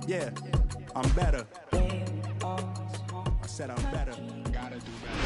Yeah, I'm better. I said I'm better. Gotta do better.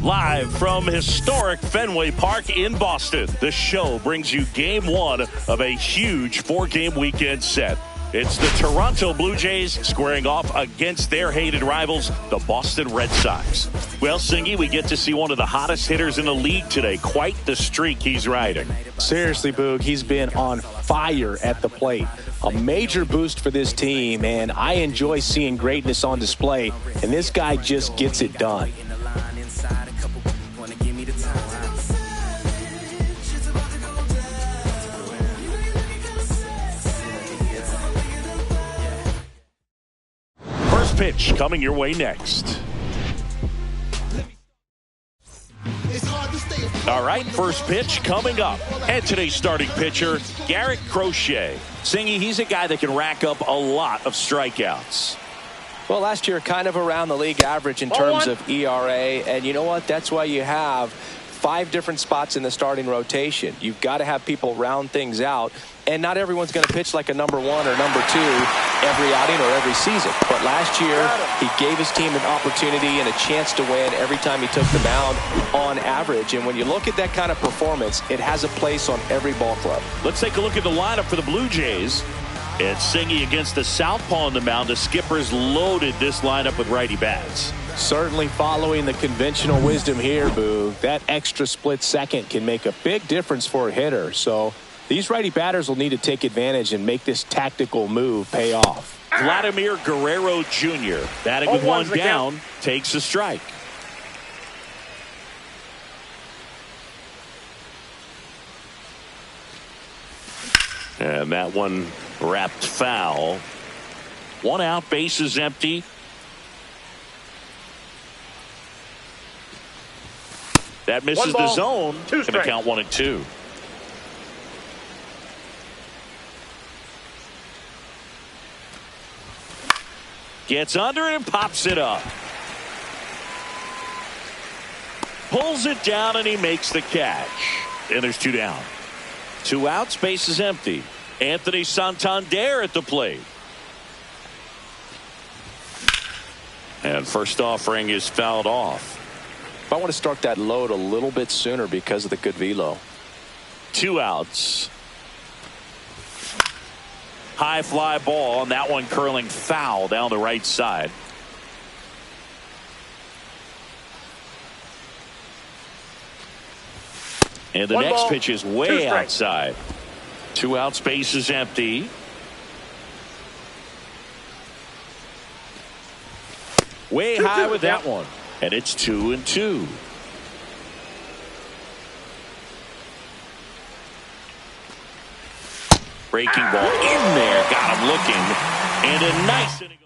Live from historic Fenway Park in Boston, the show brings you game one of a huge four-game weekend set. It's the Toronto Blue Jays squaring off against their hated rivals, the Boston Red Sox. Well, Singy, we get to see one of the hottest hitters in the league today. Quite the streak he's riding. Seriously, Boog, he's been on fire at the plate. A major boost for this team, and I enjoy seeing greatness on display, and this guy just gets it done. Pitch coming your way next. All right, first pitch coming up. And today's starting pitcher, Garrett Crochet. Singy, he's a guy that can rack up a lot of strikeouts. Well, last year kind of around the league average in terms of ERA, and you know what? That's why you have 5 different spots in the starting rotation. You've got to have people round things out, and not everyone's going to pitch like a number 1 or number 2 every outing or every season. But last year, he gave his team an opportunity and a chance to win every time he took the mound on average. And when you look at that kind of performance, it has a place on every ball club. Let's take a look at the lineup for the Blue Jays. It's Singy against the southpaw on the mound. The skipper's loaded this lineup with righty bats. Certainly following the conventional wisdom here, Boo. That extra split second can make a big difference for a hitter. So these righty batters will need to take advantage and make this tactical move pay off. Vladimir Guerrero Jr. batting with one down, takes a strike. And that one wrapped foul. 1 out, base is empty. That misses the zone. Going to count 1-2. Gets under it and pops it up. Pulls it down and he makes the catch. And there's 2 down. 2 outs, base is empty. Anthony Santander at the plate. And first offering is fouled off. I want to start that load a little bit sooner because of the good velo. 2 outs. High fly ball, and that one curling foul down the right side. And the next pitch is way outside. 2 outs, base is empty. Way high with that one. And it's 2-2. Breaking ball in there. Got him looking. And a nice inning.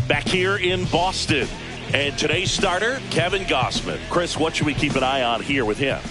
Back here in Boston. And today's starter, Kevin Gausman. Chris, what should we keep an eye on here with him?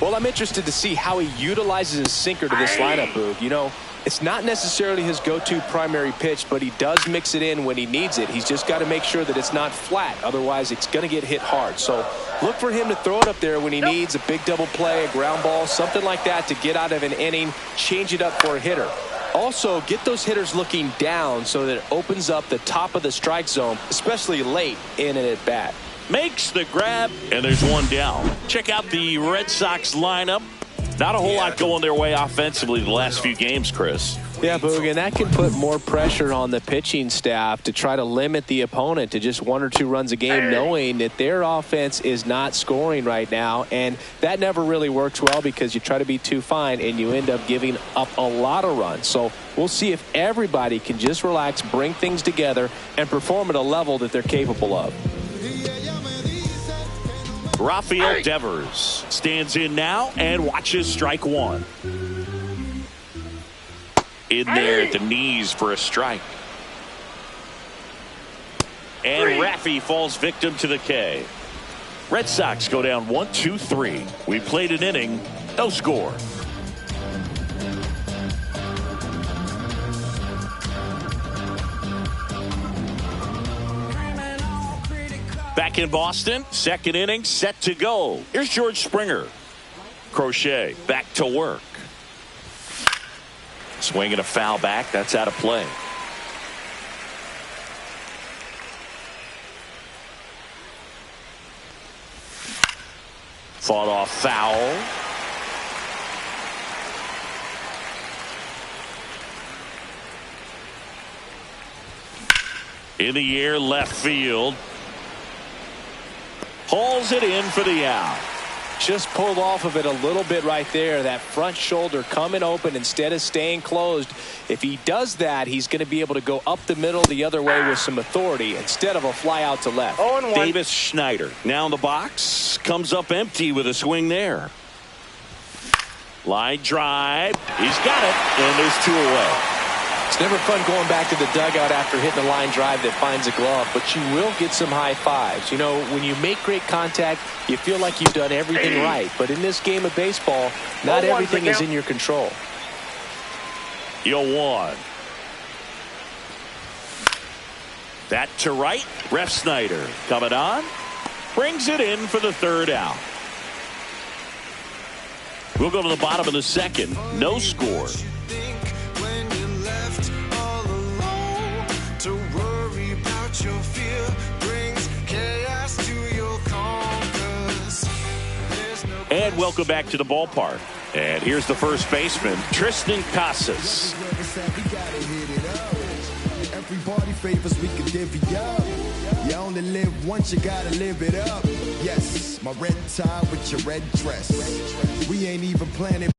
Well, I'm interested to see how he utilizes his sinker to this lineup, Boog. You know, it's not necessarily his go-to primary pitch, but he does mix it in when he needs it. He's just got to make sure that it's not flat. Otherwise, it's going to get hit hard. So look for him to throw it up there when he needs a big double play, a ground ball, something like that to get out of an inning, change it up for a hitter. Also, get those hitters looking down so that it opens up the top of the strike zone, especially late in an at-bat. Makes the grab, and there's 1 down. Check out the Red Sox lineup. Not a whole lot going their way offensively the last few games, Chris. Yeah, Boog, and that can put more pressure on the pitching staff to try to limit the opponent to just 1 or 2 runs a game, knowing that their offense is not scoring right now. And that never really works well because you try to be too fine and you end up giving up a lot of runs. So we'll see if everybody can just relax, bring things together, and perform at a level that they're capable of. Rafael Devers stands in now and watches strike 1. In there at the knees for a strike. And Raffy falls victim to the K. Red Sox go down 1-2-3. We played an inning, no score. Back in Boston, second inning set to go. Here's George Springer. Crochet back to work. Swing and a foul back. That's out of play. Fought off foul. In the air, left field. Hauls it in for the out. Just pulled off of it a little bit right there. That front shoulder coming open instead of staying closed. If he does that, he's going to be able to go up the middle the other way with some authority instead of a fly out to left. Davis Schneider now in the box. Comes up empty with a swing there. Line drive. He's got it, and there's 2 away. It's never fun going back to the dugout after hitting a line drive that finds a glove, but you will get some high fives. You know, when you make great contact, you feel like you've done everything right. But in this game of baseball, not everything is in your control. 0-1. That to right. Ref Snyder coming on. Brings it in for the 3rd out. We'll go to the bottom of the 2nd. No score. And welcome back to the ballpark. And here's the first baseman, Tristan Casas. Everybody favors we can divvy up. You only live once, you gotta live it up. Yes, my red tie with your red dress. We ain't even planning.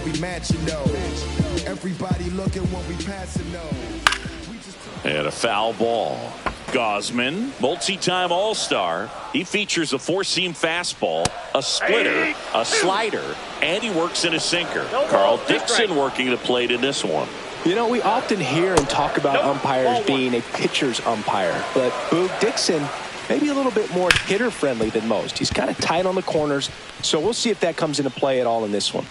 We matching though. Everybody looking when we passing though. And a foul ball. Gosman, multi-time All-Star. He features a 4-seam fastball, a splitter, a slider, and he works in a sinker. Carl Dixon working the plate in this one. You know, we often hear and talk about umpires being a pitcher's umpire, but Boog Dixon maybe a little bit more hitter-friendly than most. He's kind of tight on the corners, so we'll see if that comes into play at all in this one.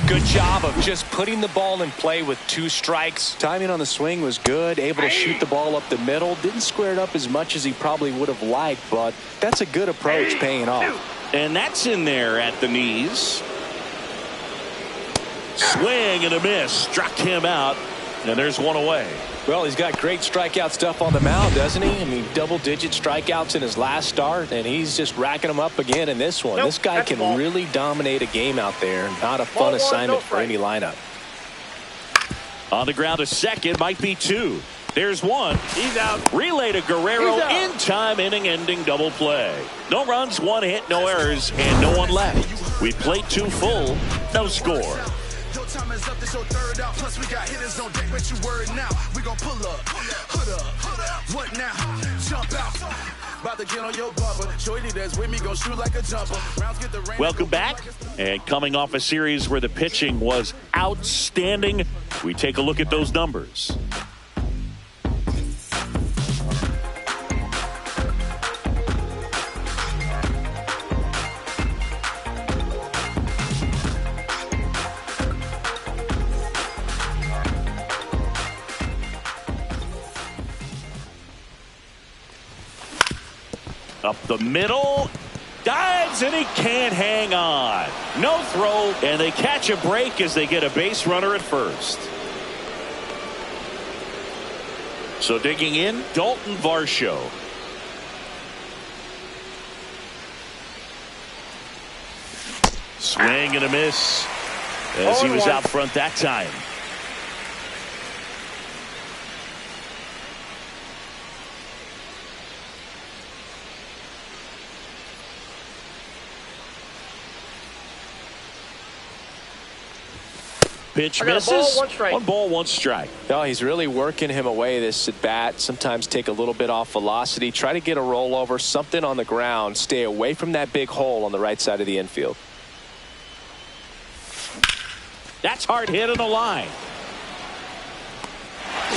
Good job of just putting the ball in play with 2 strikes. Timing on the swing was good, able to shoot the ball up the middle. Didn't square it up as much as he probably would have liked, but that's a good approach paying off. And that's in there at the knees. Swing and a miss. Struck him out, and there's 1 away. Well, he's got great strikeout stuff on the mound, doesn't he? I mean, double-digit strikeouts in his last start, and he's just racking them up again in this one. This guy can really dominate a game out there. Not a fun assignment for any lineup. On the ground to second, might be two. There's one. He's out. Relay to Guerrero in time, inning-ending double play. No runs, one hit, no errors, and no one left. We played two full, no score. Time is up, this your third out. Plus, we got hitters on deck, but you worried now. We gon' pull up, hood up. What now? Jump out. About to get on your bumper. Shorty that's with me, gon' shoot like a jumper. Rounds get the rain. Welcome back. And coming off a series where the pitching was outstanding, we take a look at those numbers. Up the middle, dives, and he can't hang on. No throw, and they catch a break as they get a base runner at first. So digging in, Dalton Varsho. Swing and a miss as he was out front that time. Pitch misses. One ball, one strike. No, he's really working him away this at bat. Sometimes take a little bit off velocity. Try to get a rollover, something on the ground. Stay away from that big hole on the right side of the infield. That's hard hit on the line.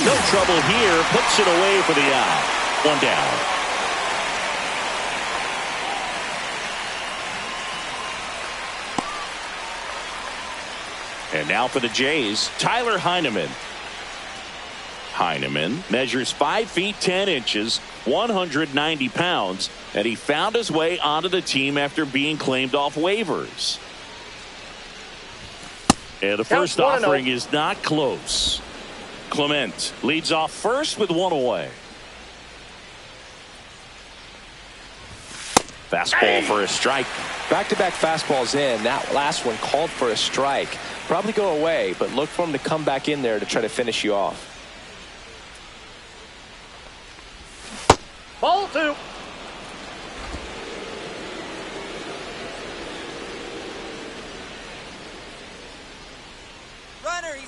No trouble here. Puts it away for the out. One down. And now for the Jays, Tyler Heineman. Heineman measures 5 feet 10 inches, 190 pounds, and he found his way onto the team after being claimed off waivers. And the first offering is not close. Clement leads off first with one away. Fastball for a strike. Back-to-back fastballs in. That last one called for a strike. Probably go away, but look for him to come back in there to try to finish you off. Ball two.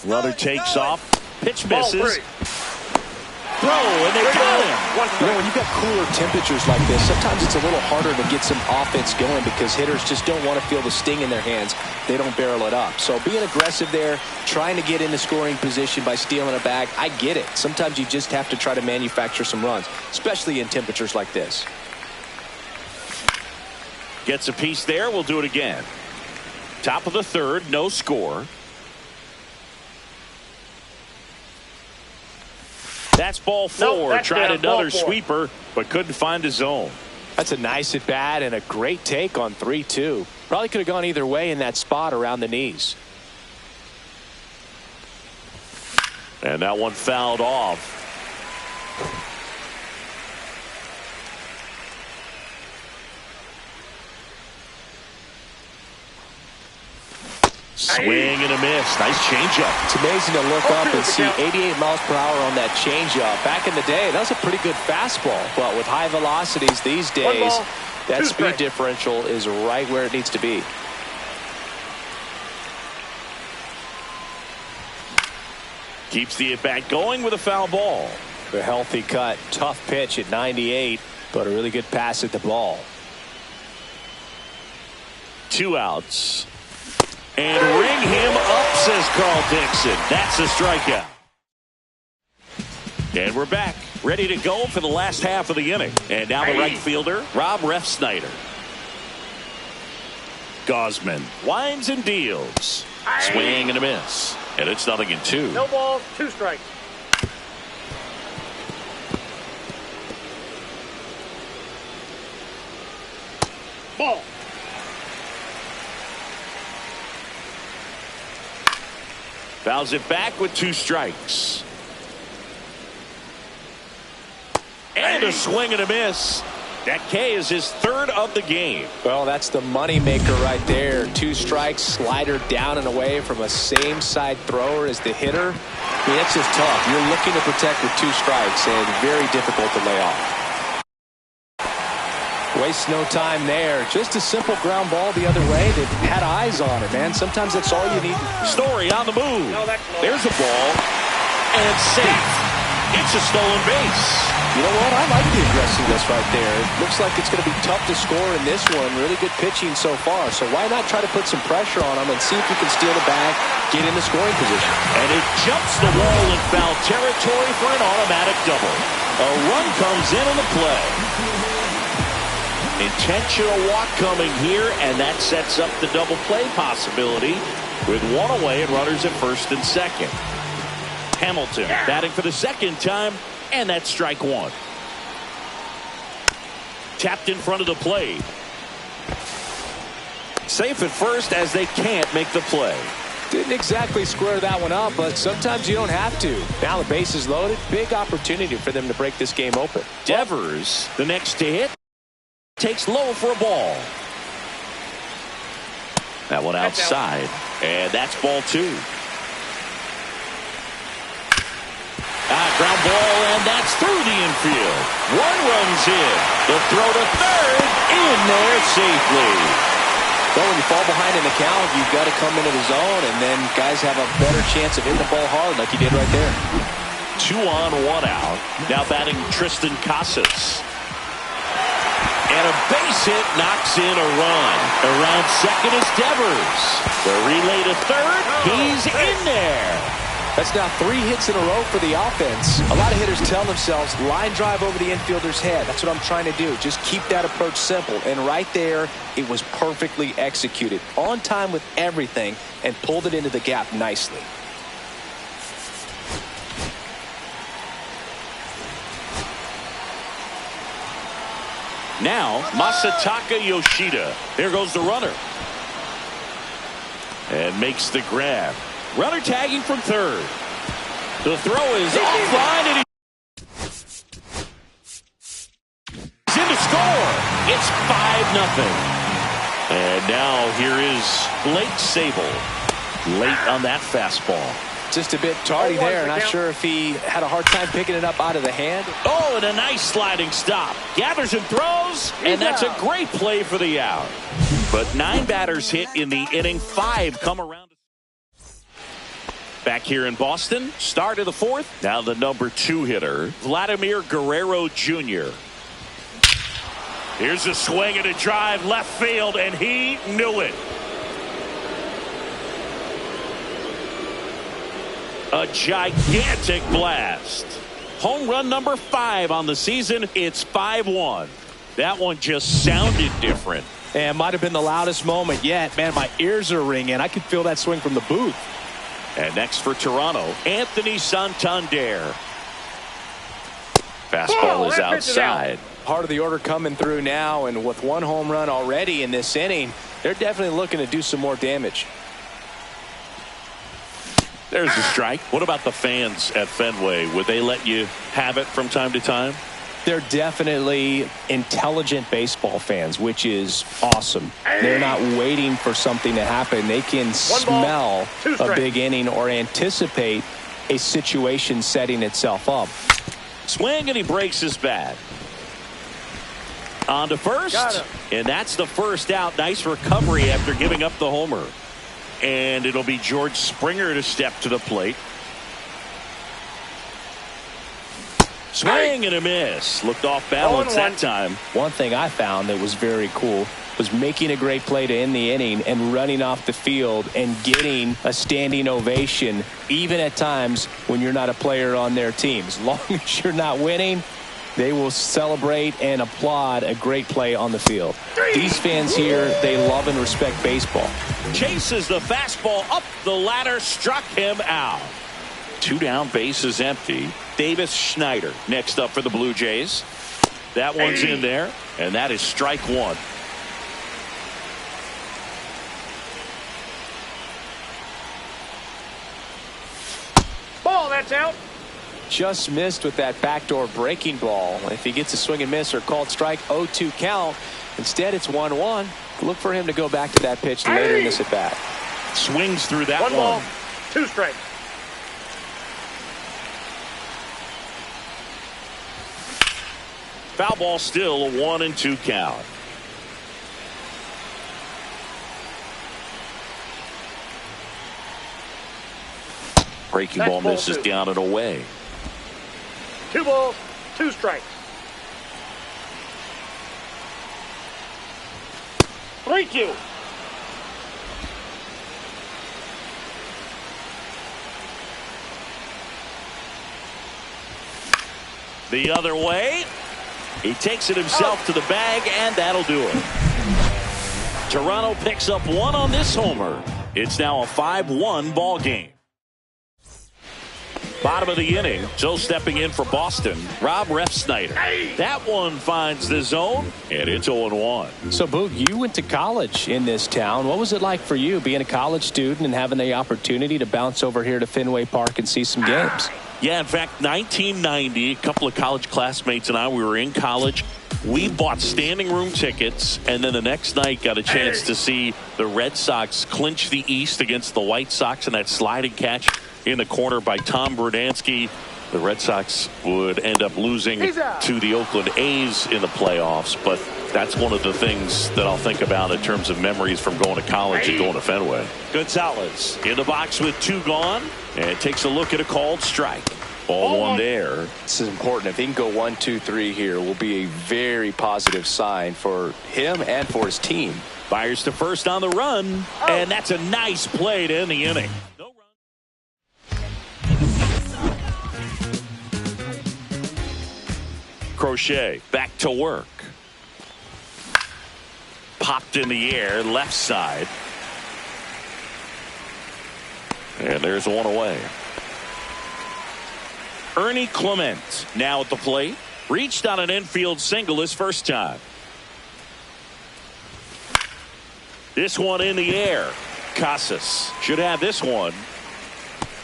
Runner takes off. Pitch misses. Throw, and they got him. You know, when you've got cooler temperatures like this, sometimes it's a little harder to get some offense going because hitters just don't want to feel the sting in their hands. They don't barrel it up. So being aggressive there, trying to get into scoring position by stealing a bag, I get it. Sometimes you just have to try to manufacture some runs, especially in temperatures like this. Gets a piece there. We'll do it again. Top of the third, no score. That's ball four. Tried another sweeper, but couldn't find his zone. That's a nice at bat and a great take on 3-2. Probably could have gone either way in that spot around the knees. And that one fouled off. Swing and a miss. Nice changeup. It's amazing to look up and see 88 miles per hour on that changeup. Back in the day, that was a pretty good fastball. But with high velocities these days, that speed differential is right where it needs to be. Keeps the at-bat going with a foul ball. A healthy cut. Tough pitch at 98, but a really good pass at the ball. 2 outs. And ring him up, says Carl Dixon. That's a strikeout. And we're back, ready to go for the last half of the inning. And now the right fielder, Rob Refsnyder. Gosman winds and deals. Swing and a miss. And it's 0-2. No balls, 2 strikes. Ball. Fouls it back with 2 strikes. And a swing and a miss. That K is his third of the game. Well, that's the money maker right there. 2 strikes, slider down and away from a same side thrower as the hitter. I mean, that's just tough. You're looking to protect with 2 strikes and very difficult to lay off. Waste no time there. Just a simple ground ball the other way that had eyes on it, man. Sometimes that's all you need. Story on the move. No, There's a ball. And safe. It's a stolen base. You know what? I like the aggressiveness right there. It looks like it's going to be tough to score in this one. Really good pitching so far. So why not try to put some pressure on him and see if you can steal the bag, get in the scoring position. And it jumps the wall in foul territory for an automatic double. A run comes in on the play. Intentional walk coming here, and that sets up the double play possibility with 1 away and runners at first and second. Hamilton batting for the second time, and that's strike 1. Tapped in front of the plate. Safe at first as they can't make the play. Didn't exactly square that one up, but sometimes you don't have to. Now the base is loaded. Big opportunity for them to break this game open. Devers, the next to hit, takes low for a ball. That one outside, and that's ball 2. Ground ball, and that's through the infield. 1 runs in. The throw to third, in there safely. Well, when you fall behind in the count, you've got to come into the zone, and then guys have a better chance of hitting the ball hard like you did right there. 2 on, 1 out. Now batting Tristan Casas. And a base hit knocks in a run. Around second is Devers. The relay to third. He's in there. That's now 3 hits in a row for the offense. A lot of hitters tell themselves, line drive over the infielder's head. That's what I'm trying to do. Just keep that approach simple. And right there, it was perfectly executed. On time with everything, and pulled it into the gap nicely. Now, Masataka Yoshida. There goes the runner. And makes the grab. Runner tagging from third. The throw is offline, and he's in to score. It's 5-0. And now here is Blake Sable. Late on that fastball. Just a bit tardy there. Not sure if he had a hard time picking it up out of the hand. Oh, and a nice sliding stop. Gathers and throws, and that's a great play for the out. But 9 batters hit in the inning. 5 come around. Back here in Boston, start of the 4th. Now the number 2 hitter, Vladimir Guerrero Jr. Here's a swing and a drive left field, and he knew it. A gigantic blast. Home run number 5 on the season. It's 5-1. That one just sounded different. And might have been the loudest moment yet. Man, my ears are ringing. I could feel that swing from the booth. And next for Toronto, Anthony Santander. Fastball is outside. Part of the order coming through now, and with 1 home run already in this inning, they're definitely looking to do some more damage. There's the strike. What about the fans at Fenway? Would they let you have it from time to time? They're definitely intelligent baseball fans, which is awesome. They're not waiting for something to happen. They can smell a big inning or anticipate a situation setting itself up. Swing, and he breaks his bat. On to first, and that's the first out. Nice recovery after giving up the homer. And it'll be George Springer to step to the plate. Swing and a miss. Looked off balance that time. One thing I found that was very cool was making a great play to end the inning and running off the field and getting a standing ovation, even at times when you're not a player on their team. As long as you're not winning, they will celebrate and applaud a great play on the field. These fans here, they love and respect baseball. Chases the fastball up the ladder, struck him out. 2 down, bases empty. Davis Schneider next up for the Blue Jays. That one's in there, and that is strike 1. Ball, that's out. just missed with that backdoor breaking ball. If he gets a swing and miss or called strike, 0-2 count. Instead, it's 1-1. Look for him to go back to that pitch later in this at bat. Swings through that One ball, 2 strikes. Foul ball, still a 1-2 count. Breaking Next ball ball, misses 2. down and away. 2 balls, 2 strikes. 3-2. The other way. He takes it himself to the bag, and that'll do it. Toronto picks up 1 on this homer. It's now a 5-1 ball game. Bottom of the inning, Joe stepping in for Boston, Rob Refsnyder. That one finds the zone, and it's 0-1. So, Boog, you went to college in this town. What was it like for you being a college student and having the opportunity to bounce over here to Fenway Park and see some games? Yeah, in fact, 1990, a couple of college classmates and I, we were in college. We bought standing room tickets, and then the next night got a chance to see the Red Sox clinch the East against the White Sox in that sliding catch in the corner by Tom Brudansky. The Red Sox would end up losing to the Oakland A's in the playoffs, but that's one of the things that I'll think about in terms of memories from going to college and going to Fenway. Gonzalez in the box with 2 gone, and takes a look at a called strike. Ball 1 there. This is important. If he can go 1-2-3 here, will be a very positive sign for him and for his team. Fires to first on the run, and that's a nice play to end the inning. No run. Crochet back to work. Popped in the air, left side. And there's 1 away. Ernie Clement now at the plate. Reached on an infield single his first time. This one in the air. Casas should have this one.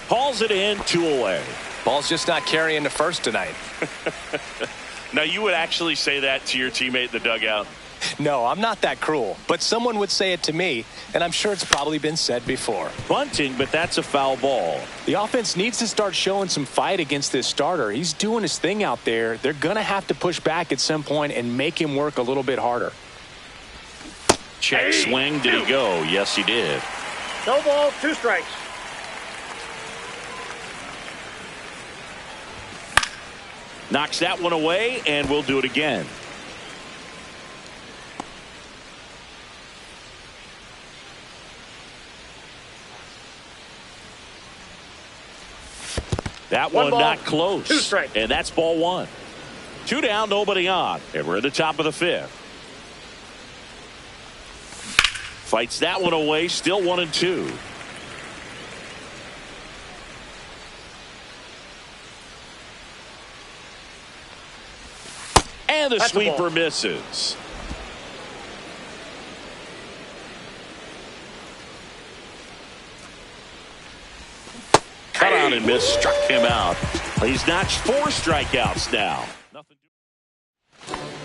Hauls it in, 2 away. Ball's just not carrying the first tonight. Now, you would actually say that to your teammate in the dugout? No, I'm not that cruel, but someone would say it to me, and I'm sure it's probably been said before. Bunting, but that's a foul ball. The offense needs to start showing some fight against this starter. He's doing his thing out there. They're going to have to push back at some point and make him work a little bit harder. Check swing. Did he go? Yes, he did. No ball, 2 strikes. Knocks that one away, and we'll do it again. That one ball, not close. 2 strikes. And that's ball 1. 2 down, nobody on. And we're at the top of the 5th. Fights that one away, still 1-2. And the sweeper misses. Cut out and missed, struck him out. He's notched 4 strikeouts now.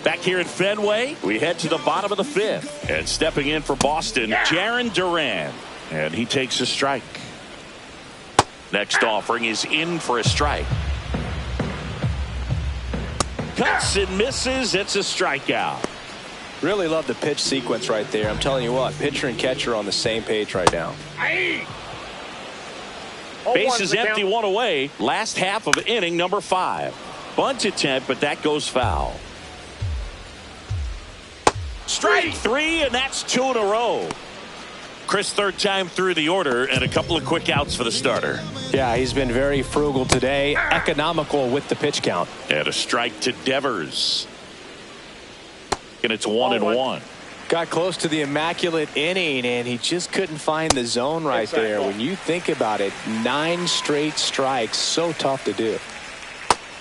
Back here at Fenway, we head to the bottom of the 5th. And stepping in for Boston, Jarren Duran. And he takes a strike. Next offering is in for a strike. Cuts and misses. It's a strikeout. Really love the pitch sequence right there. I'm telling you what, pitcher and catcher on the same page right now. Base is empty, 1 away. Last half of inning number 5. Bunt attempt, but that goes foul. Strike 3, and that's 2 in a row. Chris, 3rd time through the order, and a couple of quick outs for the starter. Yeah, he's been very frugal today, economical with the pitch count. And a strike to Devers. And it's 1-1. Got close to the immaculate inning, and he just couldn't find the zone right there. When you think about it, 9 straight strikes, so tough to do.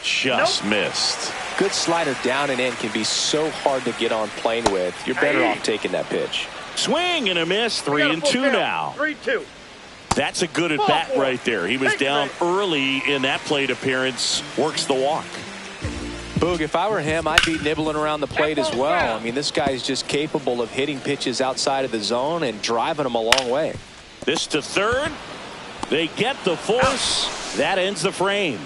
Just missed. Good slider down and in can be so hard to get on plane with. You're better off taking that pitch. Swing and a miss, 3-2 now. 3-2. That's a good at bat right there. He was down early in that plate appearance. Works the walk. Boog, if I were him, I'd be nibbling around the plate as well. I mean, this guy's just capable of hitting pitches outside of the zone and driving them a long way. This to third. They get the force. That ends the frame.